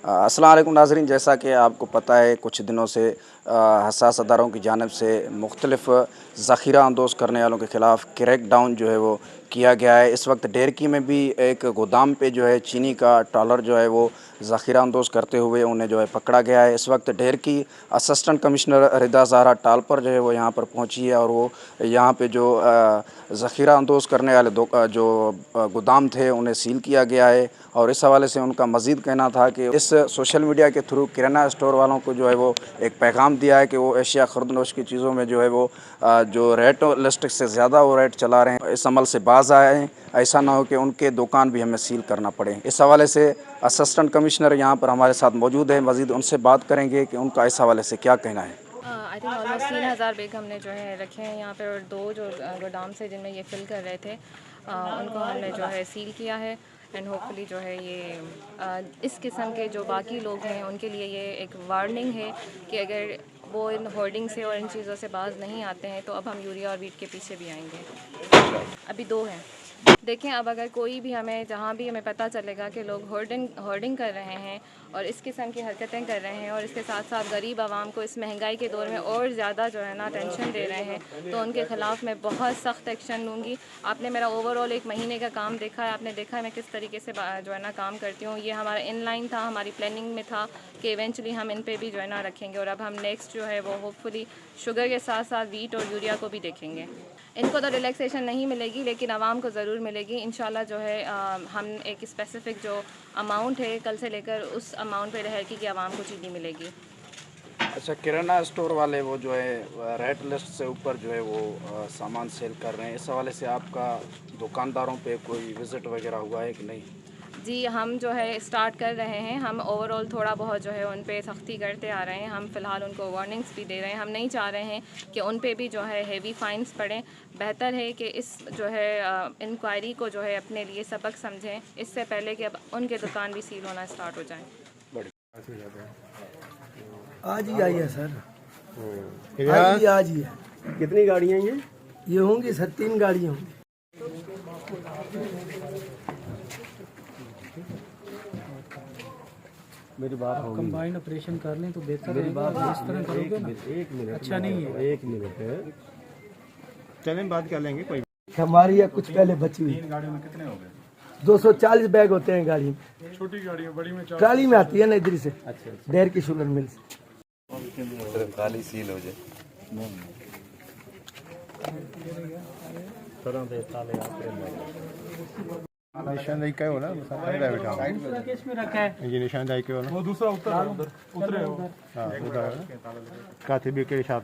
अस्सलाम वालेकुम नाज़रीन, जैसा कि आपको पता है कुछ दिनों से हसास अदारों की जानिब से मुख्तलिफ़ ज़ख़ीरा अंदोज़ करने वालों के ख़िलाफ़ क्रैक डाउन जो है वो किया गया है। इस वक्त डेरकी में भी एक गोदाम पे जो है चीनी का ट्रॉलर जो है वो ज़ख़ीरा अंदोज़ करते हुए उन्हें जो है पकड़ा गया है। इस वक्त डेरकी असिस्टेंट कमिश्नर रिदा ज़हरा टालपर जो है वो यहाँ पर पहुँची है और वो यहाँ पे जो ज़ख़ीरा अंदोज़ करने वाले जो गोदाम थे उन्हें सील किया गया है। और इस हवाले से उनका मज़ीद कहना था कि इस सोशल मीडिया के थ्रू किराना स्टोर वालों को जो है वो एक पैगाम दिया है कि वो एशिया ख़ुर्दनोश की चीज़ों में जो है वो जो रेट लिस्ट से ज़्यादा वो रेट चला रहे हैं, इस अमल से बाज़ आए हैं। ऐसा ना हो कि उनके दुकान भी हमें सील करना पड़े। इस हवाले से असिस्टेंट कमिश्नर यहाँ पर हमारे साथ मौजूद है, मज़ीद उनसे बात करेंगे कि उनका इस हवाले से क्या कहना है। आई थिंक ऑलमोस्ट 3000 बैग हमने जो है रखे हैं यहाँ पे, और 2 जो गोदाम से जिनमें ये फ़िल कर रहे थे उनको हमने जो है सील किया है। एंड होपफुली जो है ये इस किस्म के जो बाकी लोग हैं उनके लिए ये एक वार्निंग है कि अगर वो इन होर्डिंग से और इन चीज़ों से बाज नहीं आते हैं तो अब हम यूरिया और वीट के पीछे भी आएंगे। अभी 2 हैं। देखें, अब अगर कोई भी हमें जहाँ भी हमें पता चलेगा कि लोग होर्डिंग कर रहे हैं और इस किस्म की हरकतें कर रहे हैं और इसके साथ साथ गरीब आवाम को इस महंगाई के दौर में और ज़्यादा जो है ना टेंशन दे रहे हैं, तो उनके ख़िलाफ़ मैं बहुत सख्त एक्शन लूँगी। आपने मेरा ओवरऑल 1 महीने का काम देखा है, आपने देखा है मैं किस तरीके से जो है ना काम करती हूँ। ये हमारा इनलाइन था, हमारी प्लानिंग में था कि इवेंचुअली हम इन पे भी जो है ना रखेंगे, और अब हम नेक्स्ट जो है वो होपफुली शुगर के साथ साथ वीट और यूरिया को भी देखेंगे। इनको तो रिलैक्सेशन नहीं मिलेगी लेकिन आवाम को ज़रूर मिलेगी इंशाल्लाह। जो है हम एक स्पेसिफ़िक जो अमाउंट है कल से लेकर उस अमाउंट पे रह कि आवाम को चीनी मिलेगी। अच्छा, किराना स्टोर वाले वो जो है रेट लिस्ट से ऊपर जो है वो सामान सेल कर रहे हैं, इस हवाले से आपका दुकानदारों पे कोई विज़िट वगैरह हुआ है कि नहीं? जी, हम जो है स्टार्ट कर रहे हैं। हम ओवरऑल थोड़ा बहुत जो है उन पे सख्ती करते आ रहे हैं। हम फ़िलहाल उनको वार्निंग्स भी दे रहे हैं। हम नहीं चाह रहे हैं कि उन पे भी जो है हेवी फ़ाइन्स पड़ें। बेहतर है कि इस जो है इंक्वायरी को जो है अपने लिए सबक समझें, इससे पहले कि अब उनके दुकान भी सील होना स्टार्ट हो जाएँ। आज ही आई है सर, आज ही है। कितनी गाड़ियाँ ये होंगी सर, 3 गाड़ियाँ होंगी। मेरी बात आप कंबाइंड ऑपरेशन कर लें तो बेहतर मेरी रहेगा। बात इस तरह करोगे ना, एक मिनट अच्छा नहीं है। 1 मिनट चलें, बात कर लेंगे। कोई हमारी या कुछ पहले बची हुई। 3 गाड़ियों में कितने हो गए? 240 बैग होते हैं गाड़ी में। छोटी गाड़ी है, बड़ी में 4। ट्राली में आती है ना इधर से, डेर की शुगर मिल से। खाली सील हो जाए। निशानदाही का हो ना, दूसरा केस में रखा है। ये निशानदाही के हो ना, वो दूसरा उतरे हो। हाँ उधर कातिबी के साथ